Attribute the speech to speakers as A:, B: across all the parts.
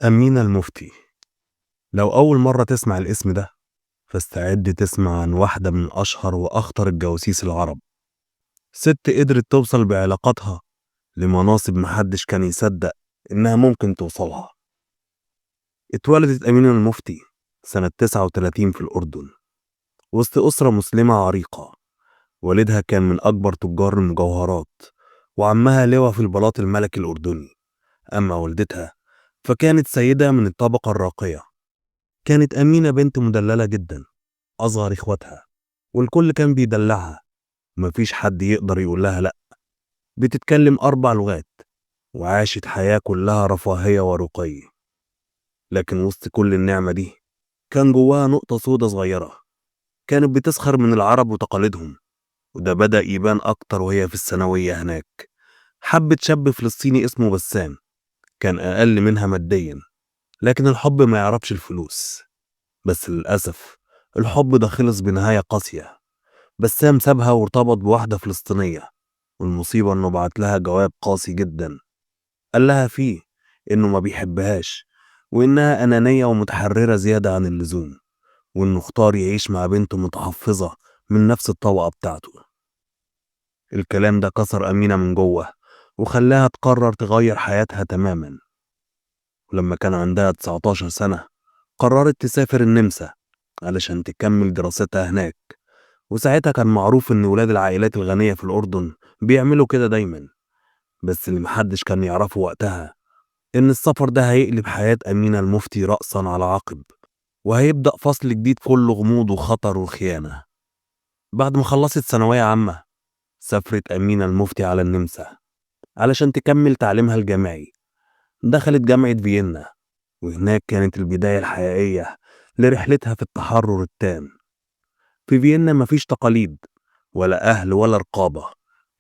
A: أمينة المفتي. لو أول مرة تسمع الاسم ده فاستعد تسمع عن واحدة من أشهر وأخطر الجواسيس العرب. ست قدرت توصل بعلاقاتها لمناصب محدش كان يصدق إنها ممكن توصلها. اتولدت أمينة المفتي سنة 39 في الأردن وسط أسرة مسلمة عريقة. والدها كان من أكبر تجار المجوهرات وعمها لواء في البلاط الملكي الأردني. أما والدتها فكانت سيدة من الطبقة الراقية. كانت أمينة بنت مدللة جدا، أصغر إخواتها، والكل كان بيدلعها، ومفيش حد يقدر يقول لها لأ. بتتكلم 4 لغات وعاشت حياة كلها رفاهية ورقي. لكن وسط كل النعمة دي كان جواها نقطة سودة صغيرة، كانت بتسخر من العرب وتقاليدهم، وده بدأ يبان أكتر وهي في الثانوية هناك. حبت شاب فلسطيني اسمه بسام، كان أقل منها ماديا، لكن الحب ما يعرفش الفلوس. بس للأسف الحب ده خلص بنهاية قاسية. بسام سابها وارتبط بواحدة فلسطينية، والمصيبة انه بعت لها جواب قاسي جدا قال لها فيه انه ما بيحبهاش، وانها انانية ومتحررة زيادة عن اللزوم، وانه اختار يعيش مع بنت متحفظة من نفس الطبقة بتاعته. الكلام ده كسر أمينة من جوه وخلاها تقرر تغير حياتها تماما. ولما كان عندها 19 سنة قررت تسافر النمسا علشان تكمل دراستها هناك. وساعتها كان معروف إن ولاد العائلات الغنية في الأردن بيعملوا كده دايما. بس اللي محدش كان يعرفه وقتها إن السفر ده هيقلب حياة أمينة المفتي رأسا على عقب، وهيبدأ فصل جديد كله غموض وخطر وخيانة. بعد ما خلصت ثانوية عامة سافرت أمينة المفتي على النمسا علشان تكمل تعليمها الجامعي. دخلت جامعة فيينا، وهناك كانت البداية الحقيقية لرحلتها في التحرر التام. في فيينا مفيش تقاليد ولا أهل ولا رقابة،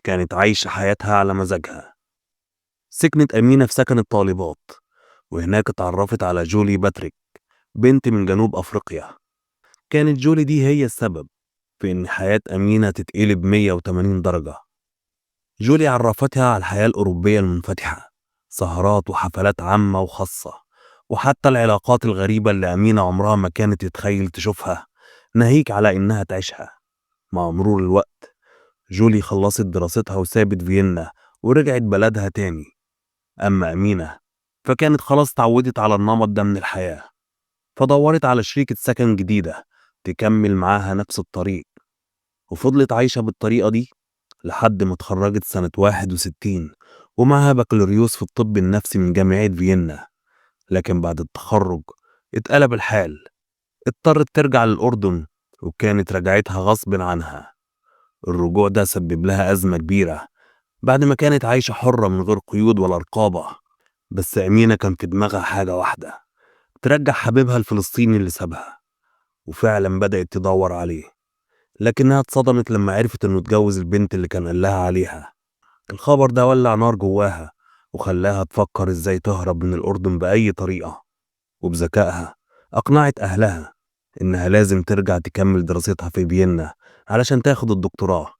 A: كانت عايشة حياتها على مزاجها. سكنت أمينة في سكن الطالبات، وهناك اتعرفت على جولي باتريك، بنت من جنوب أفريقيا. كانت جولي دي هي السبب في إن حياة أمينة تتقلب 180 درجة. جولي عرفتها على الحياة الأوروبية المنفتحة، سهرات وحفلات عامة وخاصة، وحتى العلاقات الغريبة اللي أمينة عمرها ما كانت تتخيل تشوفها، ناهيك على إنها تعيشها. مع مرور الوقت جولي خلصت دراستها وسابت فيينا ورجعت بلدها تاني. أما أمينة فكانت خلاص اتعودت على النمط ده من الحياة، فدورت على شريكة سكن جديدة تكمل معاها نفس الطريق. وفضلت عايشة بالطريقة دي لحد ما اتخرجت سنة 61 ومعها بكالوريوس في الطب النفسي من جامعة فيينا. لكن بعد التخرج اتقلب الحال، اضطرت ترجع للأردن، وكانت رجعتها غصب عنها. الرجوع ده سبب لها أزمة كبيرة بعد ما كانت عايشة حرة من غير قيود ولا رقابة. بس أمينة كان في دماغها حاجة واحدة، ترجع حبيبها الفلسطيني اللي سابها. وفعلا بدأت تدور عليه، لكنها اتصدمت لما عرفت انه اتجوز البنت اللي كان قالها عليها. الخبر ده ولع نار جواها وخلاها تفكر ازاي تهرب من الأردن بأي طريقة. وبذكائها أقنعت أهلها إنها لازم ترجع تكمل دراستها في فيينا علشان تاخد الدكتوراه.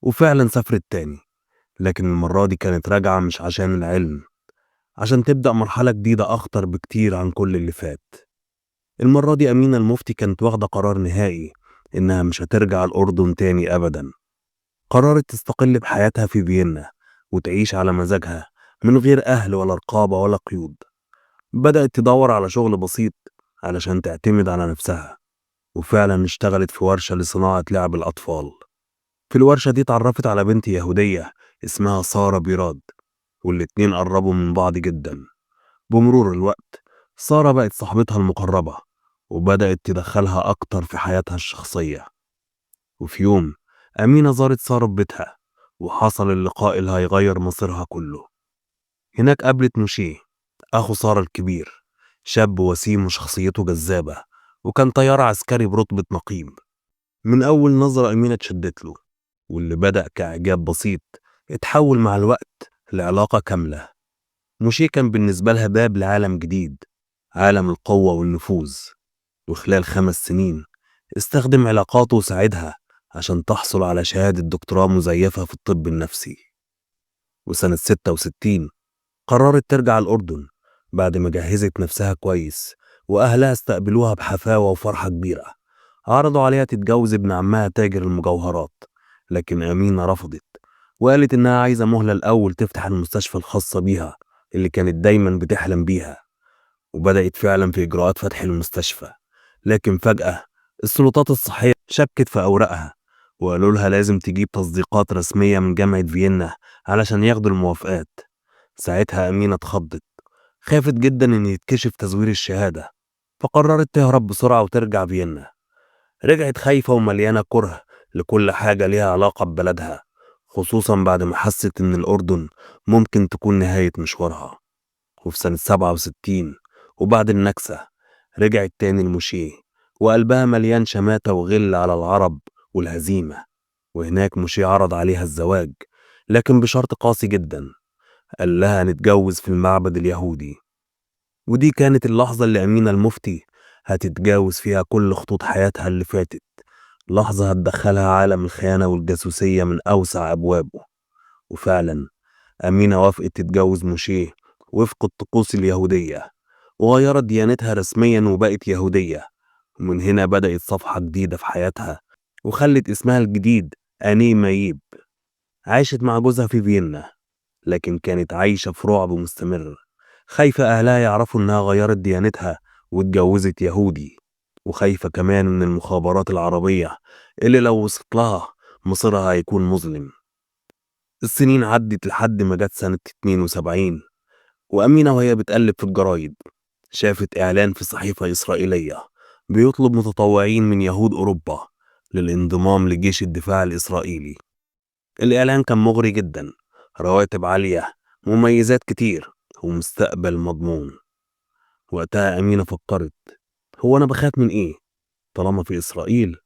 A: وفعلا سافرت تاني، لكن المرة دي كانت راجعة مش عشان العلم، عشان تبدأ مرحلة جديدة أخطر بكتير عن كل اللي فات. المرة دي أمينة المفتي كانت واخدة قرار نهائي إنها مش هترجع الأردن تاني أبدا. قررت تستقل بحياتها في فيينا وتعيش على مزاجها من غير أهل ولا رقابة ولا قيود. بدأت تدور على شغل بسيط علشان تعتمد على نفسها، وفعلا اشتغلت في ورشة لصناعة لعب الأطفال. في الورشة دي اتعرفت على بنت يهودية اسمها سارة بيراد، والاتنين قربوا من بعض جدا. بمرور الوقت سارة بقت صاحبتها المقربة، وبدأت تدخلها أكتر في حياتها الشخصية. وفي يوم أمينة زارت سارة في بيتها، وحصل اللقاء اللي هيغير مصيرها كله. هناك قابلت موشيه، أخو سارة الكبير، شاب وسيم وشخصيته جذابة، وكان طيار عسكري برتبة نقيب. من أول نظرة أمينة اتشدت له، واللي بدأ كإعجاب بسيط اتحول مع الوقت لعلاقة كاملة. موشيه كان بالنسبة لها باب لعالم جديد، عالم القوة والنفوذ. وخلال 5 سنين استخدم علاقاته وساعدها عشان تحصل على شهادة دكتوراه مزيفة في الطب النفسي. وسنة 66 قررت ترجع الأردن بعد ما جهزت نفسها كويس وأهلها استقبلوها بحفاوة وفرحة كبيرة، عرضوا عليها تتجوز ابن عمها تاجر المجوهرات. لكن أمينة رفضت وقالت إنها عايزة مهلة الأول تفتح المستشفى الخاصة بيها اللي كانت دايما بتحلم بيها. وبدأت فعلا في إجراءات فتح المستشفى، لكن فجأة السلطات الصحية شكت في أوراقها وقالوا لها لازم تجيب تصديقات رسمية من جامعة فيينا علشان ياخدوا الموافقات. ساعتها أمينة اتخضت، خافت جدا إن يتكشف تزوير الشهادة، فقررت تهرب بسرعة وترجع فيينا. رجعت خايفة ومليانة كره لكل حاجة ليها علاقة ببلدها، خصوصا بعد ما حست إن الأردن ممكن تكون نهاية مشوارها. وفي سنة 67 وبعد النكسة رجعت تاني الموشيه وقلبها مليان شماتة وغل على العرب والهزيمة. وهناك موشيه عرض عليها الزواج، لكن بشرط قاسي جدا، قال لها نتجوز في المعبد اليهودي. ودي كانت اللحظة اللي أمينة المفتي هتتجاوز فيها كل خطوط حياتها اللي فاتت، لحظة هتدخلها عالم الخيانة والجاسوسية من أوسع أبوابه. وفعلا أمينة وافقت تتجوز موشيه وفق الطقوس اليهودية، وغيرت ديانتها رسميا وبقت يهودية. ومن هنا بدأت صفحة جديدة في حياتها، وخلت اسمها الجديد أني مايب. عاشت مع جوزها في فيينا، لكن كانت عايشة في رعب مستمر، خايفة أهلها يعرفوا إنها غيرت ديانتها واتجوزت يهودي، وخايفة كمان من المخابرات العربية اللي لو وصلت لها مصيرها هيكون مظلم. السنين عدت لحد ما جت سنة 72، وأمينة وهي بتقلب في الجرايد شافت إعلان في صحيفة إسرائيلية بيطلب متطوعين من يهود أوروبا للانضمام لجيش الدفاع الإسرائيلي. الإعلان كان مغري جدا، رواتب عالية، مميزات كتير، ومستقبل مضمون. وقتها أمينة فكرت، هو أنا بخاف من إيه؟ طالما في إسرائيل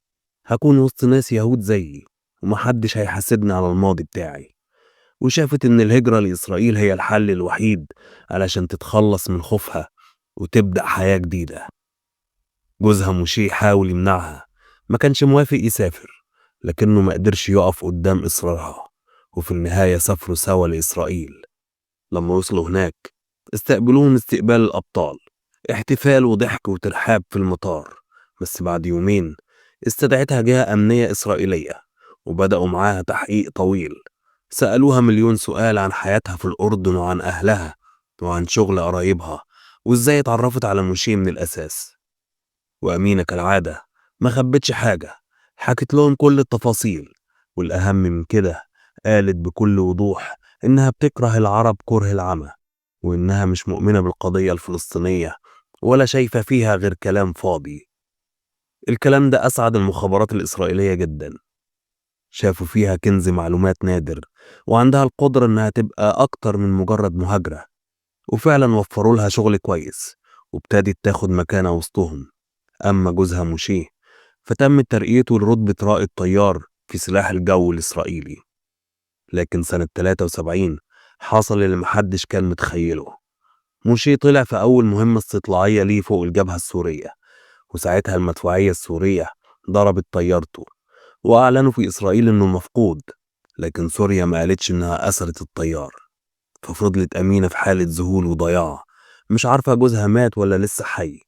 A: هكون وسط ناس يهود زيي ومحدش هيحاسبني على الماضي بتاعي. وشافت إن الهجرة لإسرائيل هي الحل الوحيد علشان تتخلص من خوفها وتبدأ حياة جديدة. جوزها موشي حاول يمنعها، ما كانش موافق يسافر، لكنه ما قدرش يقف قدام إصرارها. وفي النهاية سافروا سوا لإسرائيل. لما وصلوا هناك استقبلوهم استقبال الأبطال، احتفال وضحك وترحاب في المطار. بس بعد يومين استدعتها جهة أمنية إسرائيلية وبدأوا معاها تحقيق طويل. سألوها مليون سؤال عن حياتها في الأردن وعن أهلها وعن شغل قرايبها وإزاي اتعرفت على موشي من الأساس. وأمينة كالعادة ما خبتش حاجة، حكت لهم كل التفاصيل. والأهم من كده قالت بكل وضوح إنها بتكره العرب كره العمى، وإنها مش مؤمنة بالقضية الفلسطينية ولا شايفة فيها غير كلام فاضي. الكلام ده أسعد المخابرات الإسرائيلية جدا، شافوا فيها كنز معلومات نادر وعندها القدرة إنها تبقى أكتر من مجرد مهاجرة. وفعلا وفروا لها شغل كويس وابتدت تاخد مكانة وسطهم. أما جوزها موشيه فتم ترقيته لرتبة رائد طيار في سلاح الجو الإسرائيلي. لكن سنة 73 حصل اللي محدش كان متخيله. موشيه طلع في أول مهمة استطلاعية ليه فوق الجبهة السورية، وساعتها المدفعية السورية ضربت طيارته وأعلنوا في إسرائيل إنه مفقود. لكن سوريا ما قالتش إنها أسرت الطيار، ففضلت أمينة في حالة ذهول وضياع، مش عارفة جوزها مات ولا لسه حي.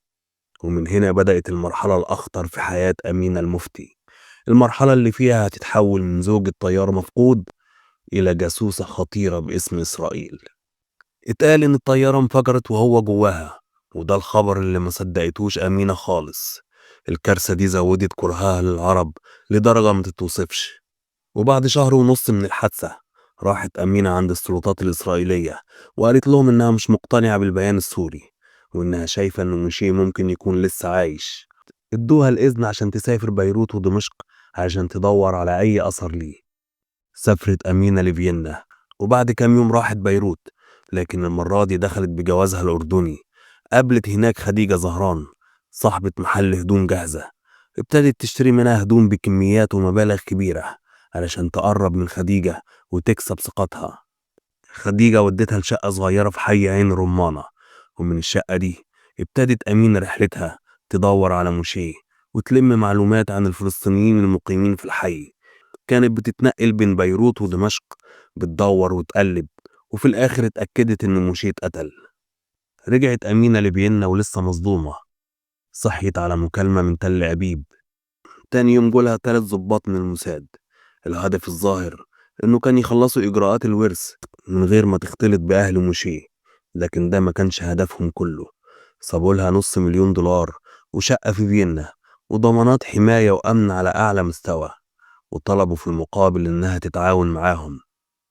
A: ومن هنا بدأت المرحلة الأخطر في حياة أمينة المفتي، المرحلة اللي فيها هتتحول من زوجة طيار مفقود إلى جاسوسة خطيرة باسم إسرائيل. اتقال إن الطيارة انفجرت وهو جواها، وده الخبر اللي ما صدقتوش أمينة خالص. الكارثة دي زودت كرهها للعرب لدرجة ما تتوصفش. وبعد شهر ونص من الحادثة راحت أمينة عند السلطات الإسرائيلية وقالت لهم إنها مش مقتنعة بالبيان السوري، وإنها شايفة إن موشي ممكن يكون لسه عايش. ادوها الإذن عشان تسافر بيروت ودمشق عشان تدور على أي أثر ليه. سافرت أمينة لفيينا وبعد كام يوم راحت بيروت، لكن المرة دي دخلت بجوازها الأردني. قابلت هناك خديجة زهران، صاحبة محل هدوم جاهزة. ابتدت تشتري منها هدوم بكميات ومبالغ كبيرة علشان تقرب من خديجة وتكسب ثقتها. خديجة ودتها لشقة صغيرة في حي عين رمانة، ومن الشقة دي ابتدت أمينة رحلتها تدور على موشيه وتلم معلومات عن الفلسطينيين المقيمين في الحي. كانت بتتنقل بين بيروت ودمشق، بتدور وتقلب، وفي الآخر اتأكدت إن موشيه اتقتل. رجعت أمينة لفيينا ولسه مصدومة. صحيت على مكالمة من تل أبيب. تاني يوم جولها 3 ضباط من الموساد. الهدف الظاهر إنه كان يخلصوا إجراءات الورث من غير ما تختلط بأهل موشيه، لكن ده ما كانش هدفهم كله. صابولها $500,000 وشقة في فيينا وضمانات حماية وأمن على أعلى مستوى، وطلبوا في المقابل إنها تتعاون معاهم.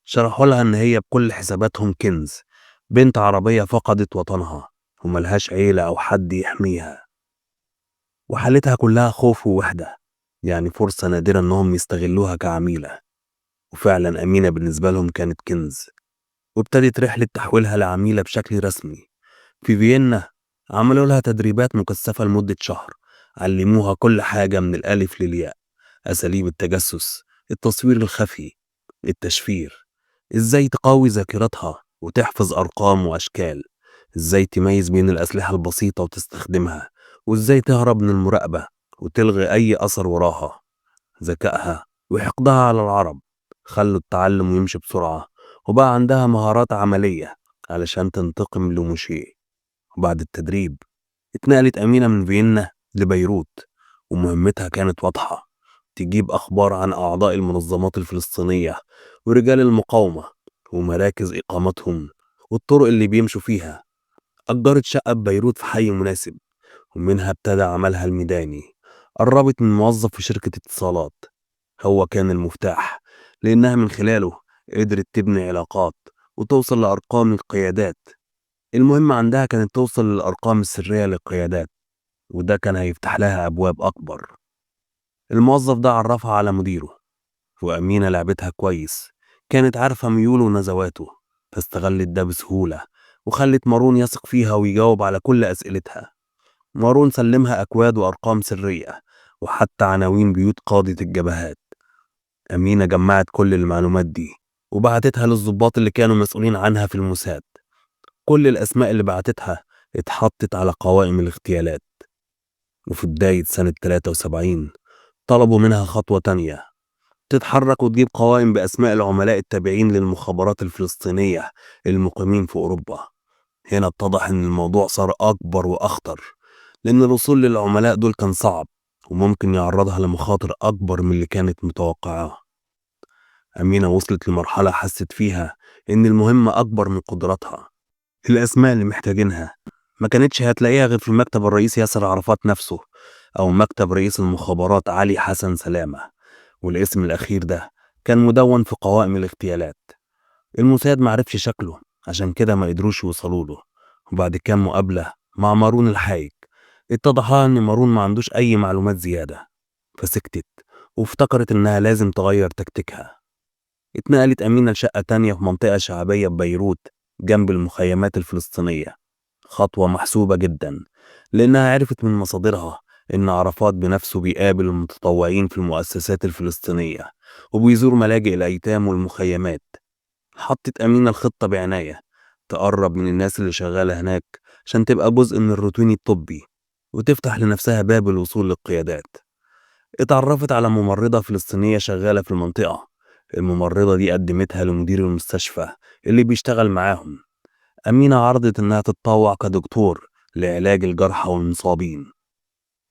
A: شرحوا لها إن هي بكل حساباتهم كنز، بنت عربية فقدت وطنها وملهاش عيلة أو حد يحميها، وحالتها كلها خوف ووحدة، يعني فرصة نادرة إنهم يستغلوها كعميلة. وفعلا أمينة بالنسبة لهم كانت كنز، وابتدت رحلة تحويلها لعميلة بشكل رسمي. في فيينا عملوا لها تدريبات مكثفة لمدة شهر، علموها كل حاجة من الألف للياء: أساليب التجسس، التصوير الخفي، التشفير، إزاي تقوي ذاكرتها وتحفظ أرقام وأشكال، إزاي تميز بين الأسلحة البسيطة وتستخدمها، وإزاي تهرب من المراقبة وتلغي أي أثر وراها. ذكائها وحقدها على العرب خلوا التعلم يمشي بسرعة، وبقى عندها مهارات عملية علشان تنتقم لموشيه. وبعد التدريب اتنقلت أمينة من فيينا لبيروت، ومهمتها كانت واضحة: تجيب أخبار عن أعضاء المنظمات الفلسطينية ورجال المقاومة ومراكز إقامتهم والطرق اللي بيمشوا فيها. أجرت شقة ببيروت في حي مناسب، ومنها ابتدى عملها الميداني. قربت من موظف في شركة اتصالات، هو كان المفتاح، لأنها من خلاله قدرت تبني علاقات وتوصل لأرقام القيادات. المهم عندها كانت توصل للأرقام السرية للقيادات، وده كان هيفتح لها أبواب أكبر. الموظف ده عرفها على مديره، وأمينة لعبتها كويس، كانت عارفة ميوله ونزواته، فاستغلت ده بسهولة وخلت مارون يثق فيها ويجاوب على كل أسئلتها. مارون سلمها أكواد وأرقام سرية وحتى عناوين بيوت قادة الجبهات. أمينة جمعت كل المعلومات دي وبعتتها للضباط اللي كانوا مسؤولين عنها في الموساد. كل الأسماء اللي بعتتها اتحطت على قوائم الاغتيالات. وفي بداية سنة 73 طلبوا منها خطوة تانية: تتحرك وتجيب قوائم بأسماء العملاء التابعين للمخابرات الفلسطينية المقيمين في أوروبا. هنا اتضح إن الموضوع صار أكبر وأخطر، لأن الوصول للعملاء دول كان صعب وممكن يعرضها لمخاطر أكبر من اللي كانت متوقعة. أمينة وصلت لمرحلة حست فيها إن المهمة أكبر من قدراتها. الأسماء اللي محتاجينها ما كانتش هتلاقيها غير في مكتب الرئيس ياسر عرفات نفسه، أو مكتب رئيس المخابرات علي حسن سلامة، والاسم الأخير ده كان مدون في قوائم الاغتيالات. الموساد معرفش شكله، عشان كده ما قدروش يوصلوا له. وبعد كام مقابلة مع مارون الحايك اتضح لها إن مارون ما عندوش أي معلومات زيادة، فسكتت وافتكرت إنها لازم تغير تكتيكها. اتنقلت أمينة لشقة تانية في منطقة شعبية ببيروت جنب المخيمات الفلسطينية. خطوة محسوبة جدا، لأنها عرفت من مصادرها إن عرفات بنفسه بيقابل المتطوعين في المؤسسات الفلسطينية وبيزور ملاجئ الأيتام والمخيمات. حطت أمينة الخطة بعناية: تقرب من الناس اللي شغالة هناك عشان تبقى جزء من الروتين الطبي وتفتح لنفسها باب الوصول للقيادات. اتعرفت على ممرضة فلسطينية شغالة في المنطقة. الممرضة دي قدمتها لمدير المستشفى اللي بيشتغل معاهم. أمينة عرضت إنها تتطوع كدكتور لعلاج الجرحى والمصابين،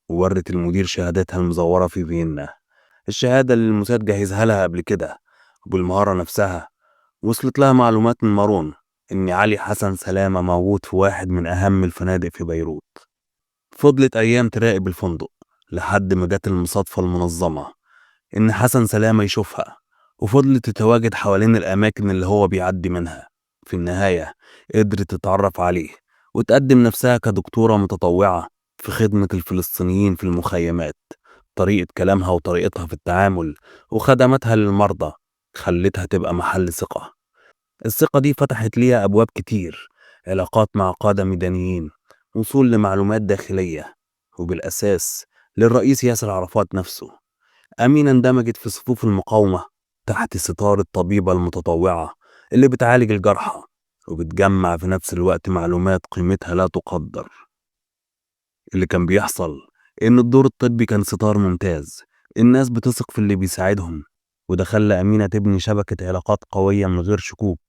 A: وورت المدير شهادتها المزورة في فيينا، الشهادة اللي الموساد جهزها لها قبل كده. وبالمهارة نفسها وصلت لها معلومات من مارون إن علي حسن سلامة موجود في واحد من أهم الفنادق في بيروت. فضلت أيام تراقب الفندق لحد ما جت المصادفة المنظمة إن حسن سلامة يشوفها، وفضلت تتواجد حوالين الأماكن اللي هو بيعدي منها. في النهاية قدرت تتعرف عليه وتقدم نفسها كدكتورة متطوعة في خدمة الفلسطينيين في المخيمات. طريقة كلامها وطريقتها في التعامل وخدماتها للمرضى خلتها تبقى محل ثقة. الثقة دي فتحت ليها أبواب كتير: علاقات مع قادة ميدانيين، وصول لمعلومات داخلية، وبالأساس للرئيس ياسر عرفات نفسه. أمينة اندمجت في صفوف المقاومة تحت ستار الطبيبة المتطوعة اللي بتعالج الجرحى وبتجمع في نفس الوقت معلومات قيمتها لا تقدر. اللي كان بيحصل إن الدور الطبي كان ستار ممتاز، الناس بتثق في اللي بيساعدهم، وده خلى أمينة تبني شبكة علاقات قوية من غير شكوك.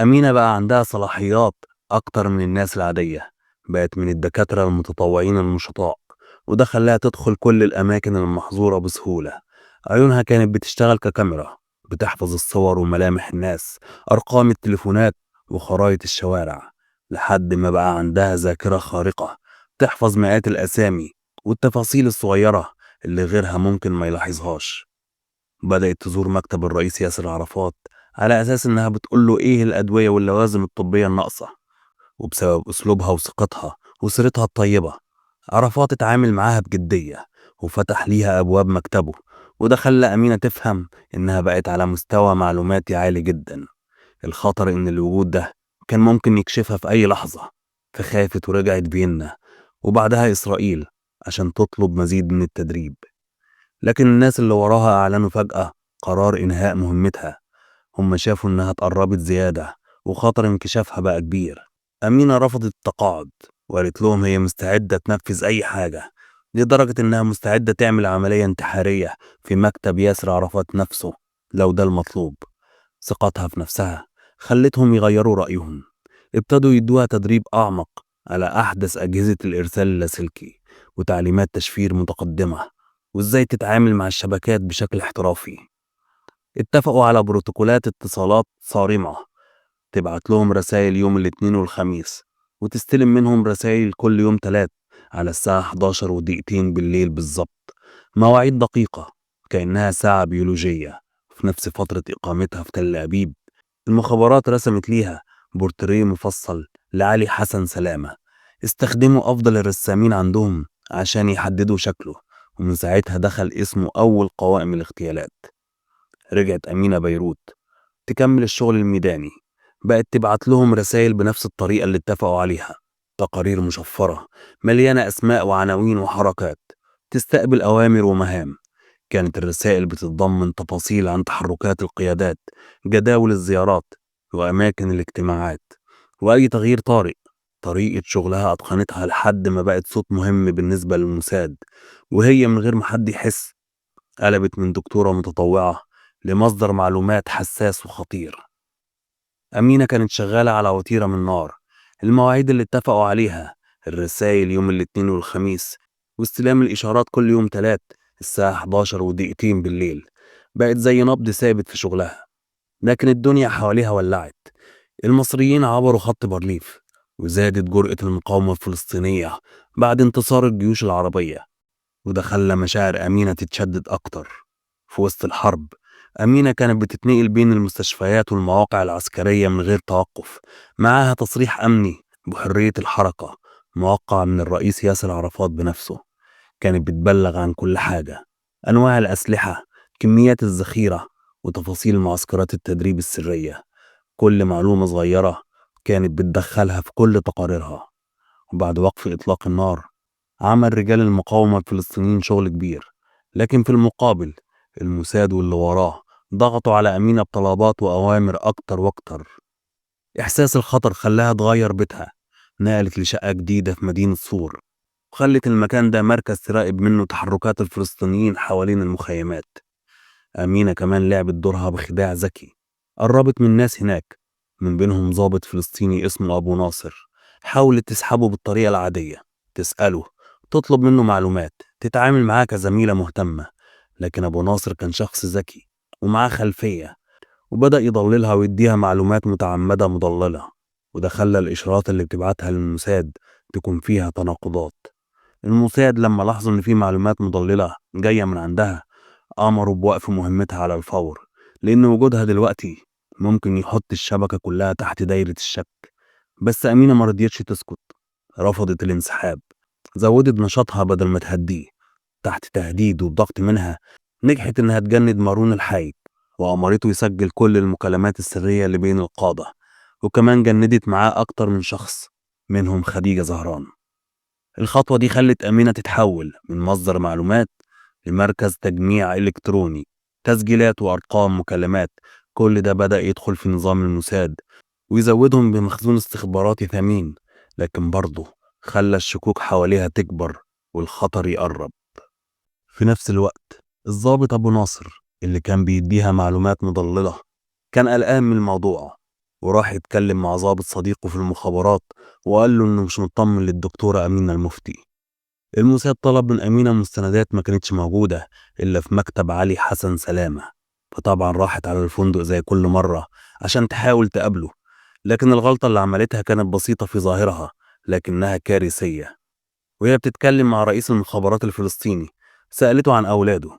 A: أمينة بقى عندها صلاحيات أكتر من الناس العادية، بقت من الدكاترة المتطوعين النشطاء، وده خلاها تدخل كل الأماكن المحظورة بسهولة. عيونها كانت بتشتغل ككاميرا، بتحفظ الصور وملامح الناس، أرقام التليفونات وخرائط الشوارع، لحد ما بقى عندها ذاكرة خارقة تحفظ مئات الأسامي والتفاصيل الصغيرة اللي غيرها ممكن ما يلاحظهاش. بدأت تزور مكتب الرئيس ياسر عرفات على أساس إنها بتقوله إيه الأدوية واللوازم الطبية الناقصة، وبسبب أسلوبها وثقتها وسيرتها الطيبة عرفات اتعامل معاها بجدية وفتح ليها أبواب مكتبه، وده خلى أمينة تفهم إنها بقت على مستوى معلوماتي عالي جدا. الخطر إن الوجود ده كان ممكن يكشفها في أي لحظة، فخافت ورجعت فيينا وبعدها إسرائيل عشان تطلب مزيد من التدريب. لكن الناس اللي وراها أعلنوا فجأة قرار إنهاء مهمتها. هم شافوا إنها اتقربت زيادة وخطر انكشافها بقى كبير. أمينة رفضت التقاعد وقالت لهم هي مستعدة تنفذ أي حاجة، لدرجة إنها مستعدة تعمل عملية انتحارية في مكتب ياسر عرفات نفسه لو ده المطلوب. ثقتها في نفسها خلتهم يغيروا رأيهم، ابتدوا يدوها تدريب أعمق على أحدث أجهزة الإرسال اللاسلكي وتعليمات تشفير متقدمة، وإزاي تتعامل مع الشبكات بشكل احترافي. اتفقوا على بروتوكولات اتصالات صارمة تبعت لهم رسائل يوم الاثنين والخميس، وتستلم منهم رسائل كل يوم تلات على الساعة 11 ودقيقتين بالليل بالظبط، مواعيد دقيقة كأنها ساعة بيولوجية. في نفس فترة إقامتها في تل أبيب المخابرات رسمت ليها بورتريه مفصل لعلي حسن سلامة، استخدموا أفضل الرسامين عندهم عشان يحددوا شكله، ومن ساعتها دخل اسمه أول قوائم الاغتيالات. رجعت أمينة بيروت تكمل الشغل الميداني، بقت تبعت لهم رسائل بنفس الطريقة اللي اتفقوا عليها، تقارير مشفرة مليانة أسماء وعناوين وحركات، تستقبل أوامر ومهام. كانت الرسائل بتتضمن تفاصيل عن تحركات القيادات، جداول الزيارات، وأماكن الاجتماعات، وأي تغيير طارئ. طريقة شغلها أتقنتها لحد ما بقت صوت مهم بالنسبة للموساد، وهي من غير ما حد يحس قلبت من دكتورة متطوعة لمصدر معلومات حساس وخطير. أمينة كانت شغالة على وتيرة من نار، المواعيد اللي اتفقوا عليها، الرسايل يوم الاثنين والخميس، واستلام الإشارات كل يوم تلات الساعة 11 ودقيقتين بالليل، بقت زي نبض ثابت في شغلها. لكن الدنيا حواليها ولعت. المصريين عبروا خط بارليف، وزادت جرأة المقاومة الفلسطينية بعد انتصار الجيوش العربية، وده خلى مشاعر أمينة تتشدد أكتر. في وسط الحرب أمينة كانت بتتنقل بين المستشفيات والمواقع العسكرية من غير توقف، معاها تصريح أمني بحرية الحركة موقع من الرئيس ياسر عرفات بنفسه. كانت بتبلغ عن كل حاجة، أنواع الأسلحة، كميات الذخيرة، وتفاصيل معسكرات التدريب السرية. كل معلومة صغيرة كانت بتدخلها في كل تقاريرها. وبعد وقف إطلاق النار عمل رجال المقاومة الفلسطينيين شغل كبير، لكن في المقابل الموساد واللي وراه ضغطوا على أمينة بطلبات وأوامر أكتر وأكتر. إحساس الخطر خلاها تغير بيتها، نقلت لشقة جديدة في مدينة صور، وخلت المكان ده مركز تراقب منه تحركات الفلسطينيين حوالين المخيمات. أمينة كمان لعبت دورها بخداع ذكي، قربت من ناس هناك، من بينهم ضابط فلسطيني اسمه أبو ناصر. حاولت تسحبه بالطريقة العادية، تسأله، تطلب منه معلومات، تتعامل معاه كزميلة مهتمة. لكن أبو ناصر كان شخص ذكي ومعاه خلفية، وبدأ يضللها ويديها معلومات متعمدة مضللة، وده خلى الإشارات اللي بتبعتها للموساد تكون فيها تناقضات. الموساد لما لاحظوا إن في معلومات مضللة جاية من عندها أمروا بوقف مهمتها على الفور، لأن وجودها دلوقتي ممكن يحط الشبكة كلها تحت دايرة الشك. بس أمينة مرضيتش تسكت، رفضت الانسحاب، زودت نشاطها بدل ما تهديه. تحت تهديد وضغط منها نجحت إنها تجند مارون الحي، وأمرته يسجل كل المكالمات السرية اللي بين القادة، وكمان جندت معاه أكتر من شخص منهم خديجة زهران. الخطوة دي خلت أمينة تتحول من مصدر معلومات لمركز تجميع إلكتروني، تسجيلات وأرقام مكالمات. كل ده بدأ يدخل في نظام الموساد ويزودهم بمخزون استخباراتي ثمين، لكن برضه خلى الشكوك حواليها تكبر والخطر يقرب. في نفس الوقت الضابط أبو ناصر اللي كان بيديها معلومات مضللة كان قلقان من الموضوع. وراح يتكلم مع ضابط صديقه في المخابرات وقال له إنه مش مطمن للدكتورة أمينة المفتي. الموساد طلب من أمينة مستندات ما كانتش موجودة إلا في مكتب علي حسن سلامة، فطبعا راحت على الفندق زي كل مرة عشان تحاول تقابله. لكن الغلطة اللي عملتها كانت بسيطة في ظاهرها لكنها كارثية. وهي بتتكلم مع رئيس المخابرات الفلسطيني سألته عن أولاده.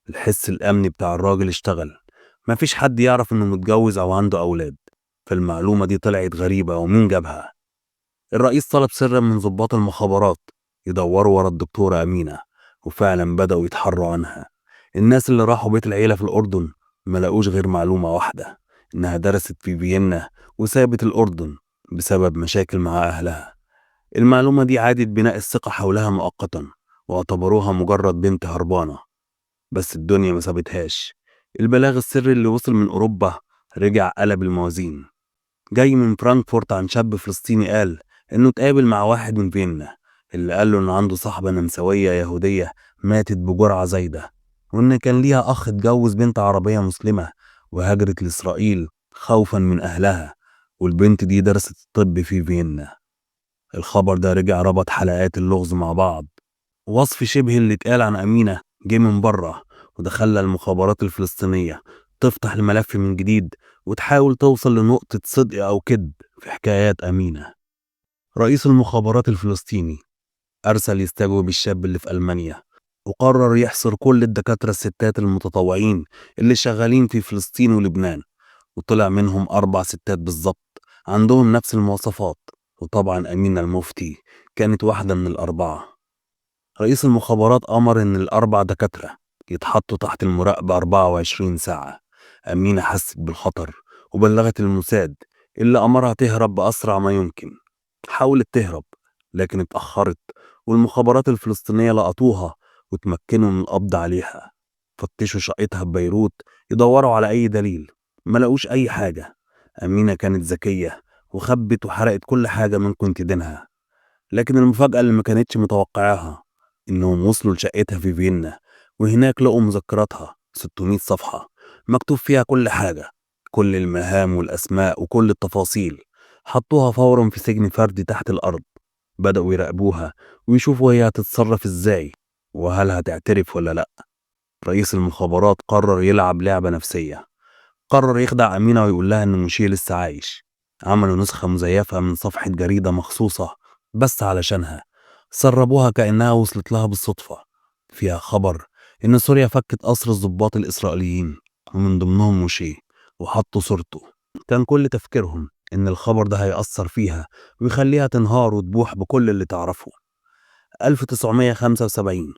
A: الحس الأمني بتاع الراجل اشتغل، مفيش حد يعرف إنه متجوز أو عنده أولاد، فالمعلومة دي طلعت غريبة ومين جابها؟ الرئيس طلب سرا من ضباط المخابرات يدوروا ورا الدكتورة أمينة، وفعلا بدأوا يتحروا عنها. الناس اللي راحوا بيت العيلة في الأردن ما لقوش غير معلومة واحدة، إنها درست في فيينا وسابت الأردن بسبب مشاكل مع أهلها. المعلومة دي عادت بناء الثقة حولها مؤقتا، واعتبروها مجرد بنت هربانة. بس الدنيا ما سابتهاش. البلاغ السري اللي وصل من أوروبا رجع قلب الموازين. جاي من فرانكفورت عن شاب فلسطيني قال إنه اتقابل مع واحد من فيينا اللي قال له إن عنده صاحبة نمساوية يهودية ماتت بجرعة زايدة، وإن كان ليها أخ اتجوز بنت عربية مسلمة وهاجرت لإسرائيل خوفا من أهلها، والبنت دي درست الطب في فيينا. الخبر ده رجع ربط حلقات اللغز مع بعض. وصف شبه اللي اتقال عن أمينة جه من بره، وده خلى المخابرات الفلسطينية تفتح الملف من جديد وتحاول توصل لنقطة صدق أو كذب في حكايات أمينة. رئيس المخابرات الفلسطيني أرسل يستجوب الشاب اللي في ألمانيا، وقرر يحصر كل الدكاترة الستات المتطوعين اللي شغالين في فلسطين ولبنان، وطلع منهم 4 ستات بالظبط عندهم نفس المواصفات. وطبعا أمينة المفتي كانت واحدة من ال4. رئيس المخابرات أمر إن ال4 دكاترة يتحطوا تحت المراقبة 24 ساعة. أمينة حست بالخطر وبلغت الموساد اللي أمرها تهرب بأسرع ما يمكن. حاولت تهرب لكن اتأخرت، والمخابرات الفلسطينية لقطوها وتمكنوا من القبض عليها. فتشوا شقتها ببيروت يدوروا على أي دليل، ما لقوش أي حاجة. أمينة كانت ذكية وخبت وحرقت كل حاجة ممكن تدينها. لكن المفاجأة اللي ما كانتش متوقعاها إنهم وصلوا لشقتها في فيينا، وهناك لقوا مذكراتها 600 صفحة مكتوب فيها كل حاجة، كل المهام والأسماء وكل التفاصيل. حطوها فورا في سجن فردي تحت الأرض. بدأوا يراقبوها ويشوفوا هي هتتصرف إزاي وهل هتعترف ولا لأ. رئيس المخابرات قرر يلعب لعبة نفسية. قرر يخدع أمينة ويقول لها إن منشيه لسه عايش. عملوا نسخة مزيفة من صفحة جريدة مخصوصة بس علشانها، سربوها كأنها وصلت لها بالصدفة، فيها خبر إن سوريا فكت أسر الضباط الإسرائيليين ومن ضمنهم موشيه، وحطوا صورته. كان كل تفكيرهم إن الخبر ده هيأثر فيها ويخليها تنهار وتبوح بكل اللي تعرفه. 1975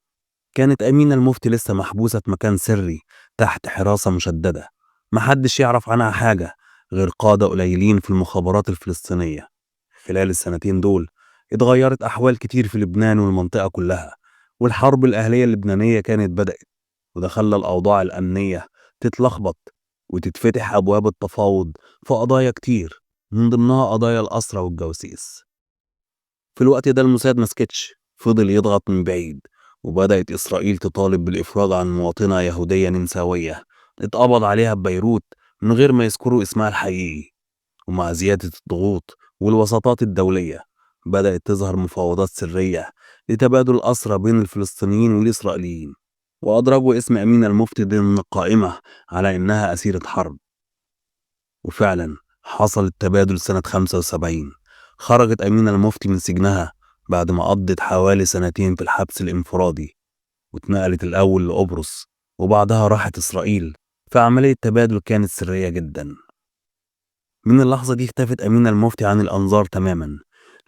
A: كانت أمينة المفتي لسه محبوسة في مكان سري تحت حراسة مشددة، محدش يعرف عنها حاجة غير قادة قليلين في المخابرات الفلسطينية. خلال السنتين دول اتغيرت أحوال كتير في لبنان والمنطقة كلها، والحرب الأهلية اللبنانية كانت بدأت، وده خلى الأوضاع الأمنية تتلخبط وتتفتح أبواب التفاوض في قضايا كتير، من ضمنها قضايا الأسرى والجواسيس. في الوقت ده الموساد مسكتش، فضل يضغط من بعيد، وبدأت إسرائيل تطالب بالإفراج عن مواطنة يهودية نمساوية اتقبض عليها ببيروت من غير ما يذكروا اسمها الحقيقي. ومع زيادة الضغوط والوساطات الدولية بدأت تظهر مفاوضات سرية لتبادل الأسرى بين الفلسطينيين والإسرائيليين، وأدرجوا اسم أمينة المفتي ضمن القائمة على إنها أسيرة حرب. وفعلا حصل التبادل سنة 75. خرجت أمينة المفتي من سجنها بعد ما قضت حوالي سنتين في الحبس الانفرادي، واتنقلت الأول لقبرص وبعدها راحت إسرائيل. فعملية تبادل كانت سرية جدا. من اللحظة دي اختفت أمينة المفتي عن الأنظار تماما،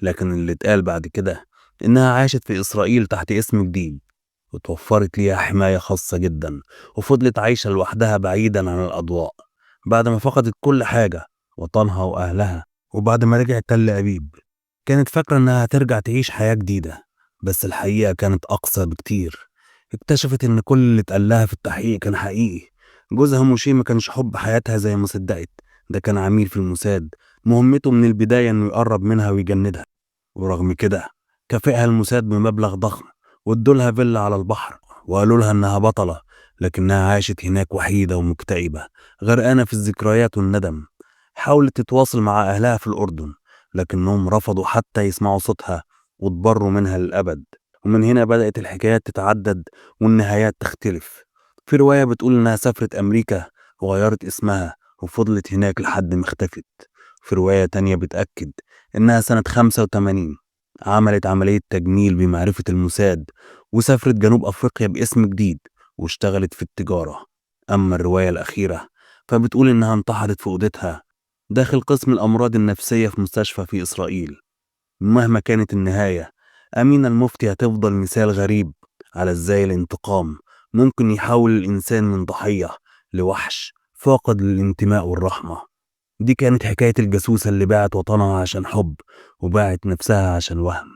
A: لكن اللي اتقال بعد كده إنها عاشت في إسرائيل تحت اسم جديد، وتوفرت ليها حماية خاصة جدا، وفضلت عايشة لوحدها بعيدا عن الأضواء بعد ما فقدت كل حاجة، وطنها وأهلها. وبعد ما رجعت تل أبيب كانت فاكرة إنها هترجع تعيش حياة جديدة، بس الحقيقة كانت أقصى بكتير. اكتشفت إن كل اللي اتقال لها في التحقيق كان حقيقي. جوزها موشي ما كانش حب حياتها زي ما صدقت، ده كان عميل في الموساد، مهمته من البداية إنه يقرب منها ويجندها. ورغم كده كافئها الموساد بمبلغ ضخم، وادولها فيلا على البحر، وقالوا لها إنها بطلة، لكنها عاشت هناك وحيدة ومكتئبة غرقانة في الذكريات والندم. حاولت تتواصل مع أهلها في الأردن، لكنهم رفضوا حتى يسمعوا صوتها واتبروا منها للأبد. ومن هنا بدأت الحكايات تتعدد والنهايات تختلف. في رواية بتقول إنها سافرت أمريكا وغيرت اسمها وفضلت هناك لحد ما اختفت. في رواية تانية بتأكد إنها سنة 85 عملت عملية تجميل بمعرفة الموساد وسافرت جنوب أفريقيا باسم جديد واشتغلت في التجارة. أما الرواية الأخيرة فبتقول إنها انتحرت في أوضتها داخل قسم الأمراض النفسية في مستشفى في إسرائيل. مهما كانت النهاية، أمينة المفتي هتفضل مثال غريب على إزاي الانتقام ممكن يحول الإنسان من ضحية لوحش فاقد للانتماء والرحمة. دي كانت حكاية الجاسوسة اللي باعت وطنها عشان حب وباعت نفسها عشان وهم.